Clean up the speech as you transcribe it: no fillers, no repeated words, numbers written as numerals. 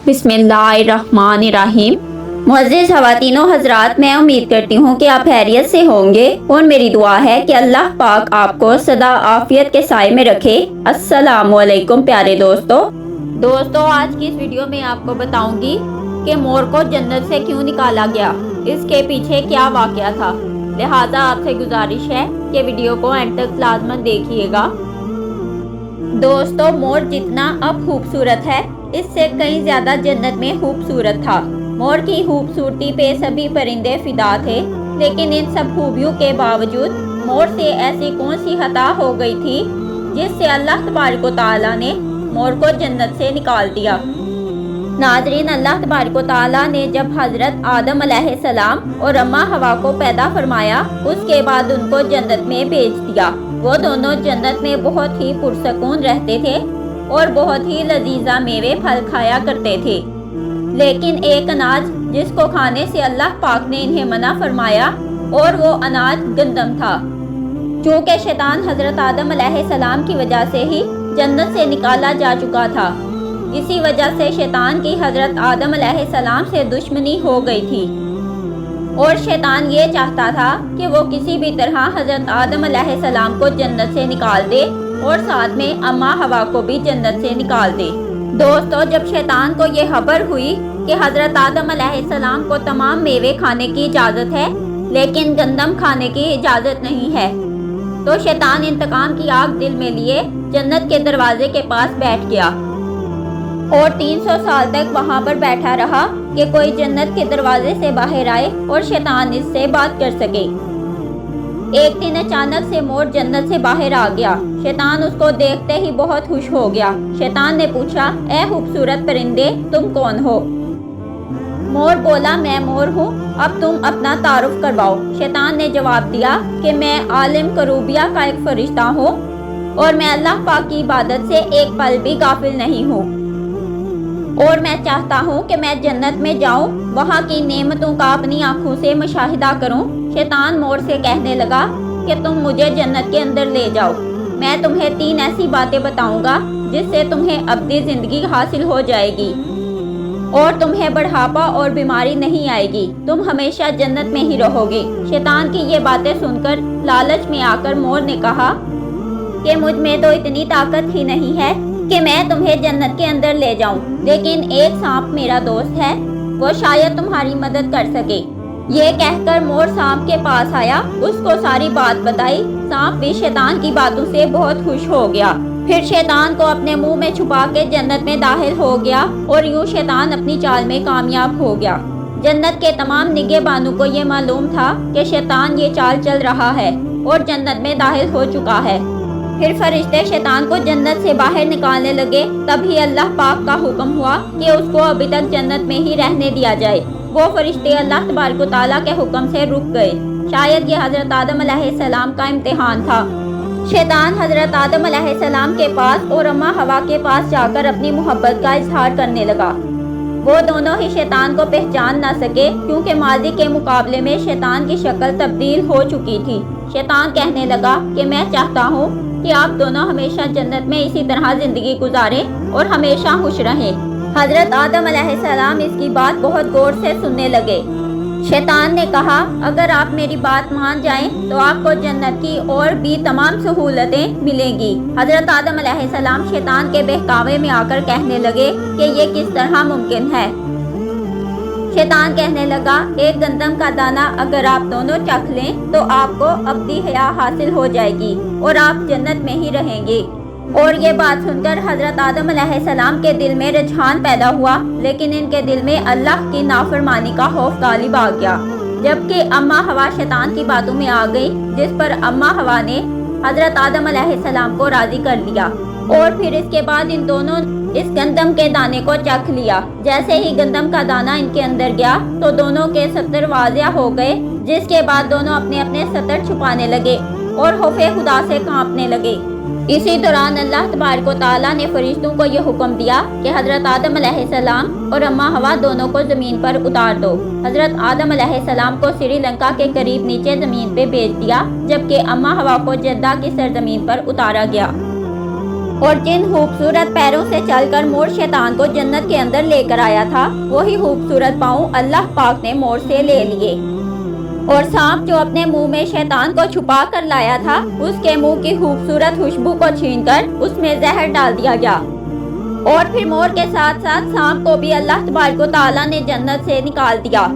बिस्मिल्लाहिर्रहमानिर्रहीम। मुअज़्ज़िज़ ख़वातीन व हज़रात, मैं उम्मीद करती हूँ कि आप खैरियत से होंगे और मेरी दुआ है कि अल्लाह पाक आपको सदा आफियत के साए में रखे। अस्सलामु अलैकुम प्यारे दोस्तों। आज की इस वीडियो में आपको बताऊंगी कि मोर को जन्नत से क्यों निकाला गया, इसके पीछे क्या वाक़या था। लिहाजा आपसे गुजारिश है कि वीडियो को एंड तक लाज़मन देखिएगा। दोस्तों, मोर जितना अब खूबसूरत है, इससे कहीं ज़्यादा जन्नत में खूबसूरत था। मोर की खूबसूरती पे सभी परिंदे फिदा थे, लेकिन इन सब खूबियों के बावजूद मोर से ऐसी कौन सी खता हो गई थी जिससे अल्लाह तबारक व तआला ने मोर को जन्नत से निकाल दिया। नाज़रीन, अल्लाह तबारक व तआला ने जब हज़रत आदम अलैहिस्सलाम और अम्मा हवा को पैदा फरमाया, उसके बाद उनको जन्नत में भेज दिया। वो दोनों जन्नत में बहुत ही पुरसकून रहते थे और बहुत ही लजीजा मेवे फल खाया करते थे। लेकिन एक अनाज जिसको खाने से अल्लाह पाक ने इन्हें मना फरमाया, और वो अनाज गंदम था। चूँकि शैतान हज़रत आदम अलैहिस्सलाम की वजह से ही जन्नत से निकाला जा चुका था, इसी वजह से शैतान की हज़रत आदम अलैहिस्सलाम से दुश्मनी हो गई थी और शैतान ये चाहता था कि वो किसी भी तरह हज़रत आदम अलैहिस्सलाम को जन्नत से निकाल दे और साथ में अम्मा हवा को भी जन्नत से निकाल दे। दोस्तों, जब शैतान को ये खबर हुई कि हज़रत आदम अलैहिस्सलाम को तमाम मेवे खाने की इजाज़त है, लेकिन गंदम खाने की इजाज़त नहीं है, तो शैतान इंतकाम की आग दिल में लिए जन्नत के दरवाजे के पास बैठ गया और 300 साल तक वहाँ पर बैठा रहा कि कोई जन्नत के दरवाजे से बाहर आए और शैतान इससे बात कर सके। एक दिन अचानक से मोर जन्नत से बाहर आ गया। शैतान उसको देखते ही बहुत खुश हो गया। शैतान ने पूछा, ए खूबसूरत परिंदे, तुम कौन हो? मोर बोला, मैं मोर हूँ, अब तुम अपना तारुफ करवाओ। शैतान ने जवाब दिया कि मैं आलिम करूबिया का एक फरिश्ता हूँ और मैं अल्लाह पाक की इबादत से एक पल भी गाफिल नहीं हूँ, और मैं चाहता हूँ कि मैं जन्नत में जाऊँ, वहाँ की नेमतों का अपनी आँखों से मुशाहिदा करूँ। शैतान मोर से कहने लगा कि तुम मुझे जन्नत के अंदर ले जाओ, मैं तुम्हें 3 ऐसी बातें बताऊँगा जिससे तुम्हें अब्दी ज़िंदगी हासिल हो जाएगी और तुम्हें बढ़ापा और बीमारी नहीं आएगी, तुम हमेशा जन्नत में ही रहोगे। शैतान की ये बातें सुनकर लालच में आकर मोर ने कहा कि मुझ में तो इतनी ताकत ही नहीं है कि मैं तुम्हें जन्नत के अंदर ले जाऊं, लेकिन एक सांप मेरा दोस्त है, वो शायद तुम्हारी मदद कर सके। ये कहकर मोर सांप के पास आया, उसको सारी बात बताई। सांप भी शैतान की बातों से बहुत खुश हो गया। फिर शैतान को अपने मुंह में छुपा के जन्नत में दाखिल हो गया और यूं शैतान अपनी चाल में कामयाब हो गया। जन्नत के तमाम निगहबानों को ये मालूम था कि शैतान ये चाल चल रहा है और जन्नत में दाखिल हो चुका है। फिर फरिश्ते शैतान को जन्नत से बाहर निकालने लगे। तभी अल्लाह पाक का हुक्म हुआ कि उसको अभी तक जन्नत में ही रहने दिया जाए। वो फरिश्ते अल्लाह तबारक व तआला के हुक्म से रुक गए। शायद ये हज़रत आदम अलैहिस्सलाम का इम्तिहान था। शैतान हज़रत आदम अलैहिस्सलाम के पास और अम्मा हवा के पास जाकर अपनी मोहब्बत का इजहार करने लगा। वो दोनों ही शैतान को पहचान ना सके, क्योंकि माजी के मुकाबले में शैतान की शक्ल तब्दील हो चुकी थी। शैतान कहने लगा कि मैं चाहता हूँ कि आप दोनों हमेशा जन्नत में इसी तरह जिंदगी गुजारें और हमेशा खुश रहें। हज़रत आदम अलैहिस्सलाम इसकी बात बहुत गौर से सुनने लगे। शैतान ने कहा, अगर आप मेरी बात मान जाएं तो आपको जन्नत की और भी तमाम सहूलतें मिलेंगी। हज़रत आदम अलैहिस्सलाम शैतान के बहकावे में आकर कहने लगे कि ये किस तरह मुमकिन है। शैतान कहने लगा, एक गंदम का दाना अगर आप दोनों चख लें तो आपको अब्दी हया हासिल हो जाएगी और आप जन्नत में ही रहेंगे। और ये बात सुनकर हज़रत आदम अलैहिस्सलाम के दिल में रुझान पैदा हुआ, लेकिन इनके दिल में अल्लाह की नाफरमानी का खौफ गालिब आ गया। जबकि अम्मा हवा शैतान की बातों में आ गई, जिस पर अम्मा हवा ने हज़रत आदम अलैहिस्सलाम को राज़ी कर लिया और फिर इसके बाद इन दोनों इस गंदम के दाने को चख लिया। जैसे ही गंदम का दाना इनके अंदर गया तो दोनों के सतर वाज़िया हो गए, जिसके बाद दोनों अपने अपने सतर छुपाने लगे और खौफे खुदा से कांपने लगे। इसी दौरान अल्लाह तबारक व तआला ने फरिश्तों को यह हुक्म दिया कि हज़रत आदम अलैहिस्सलाम और अम्मा हवा दोनों को ज़मीन पर उतार दो। हज़रत आदम अलैहिस्सलाम को श्रीलंका के करीब नीचे ज़मीन पे भेज दिया, जबकि अम्मा हवा को जद्दा की सरजमीन पर उतारा गया। اور جن خوبصورت پیروں سے چل کر مور شیطان کو جنت کے اندر لے کر آیا تھا وہی خوبصورت پاؤں اللہ پاک نے مور سے لے لیے۔ اور سانپ جو اپنے منہ میں شیطان کو چھپا کر لایا تھا اس کے منہ کی خوبصورت خوشبو کو چھین کر اس میں زہر ڈال دیا گیا۔ اور پھر مور کے ساتھ ساتھ سانپ کو بھی اللہ تبارک و تعالیٰ نے جنت سے نکال دیا۔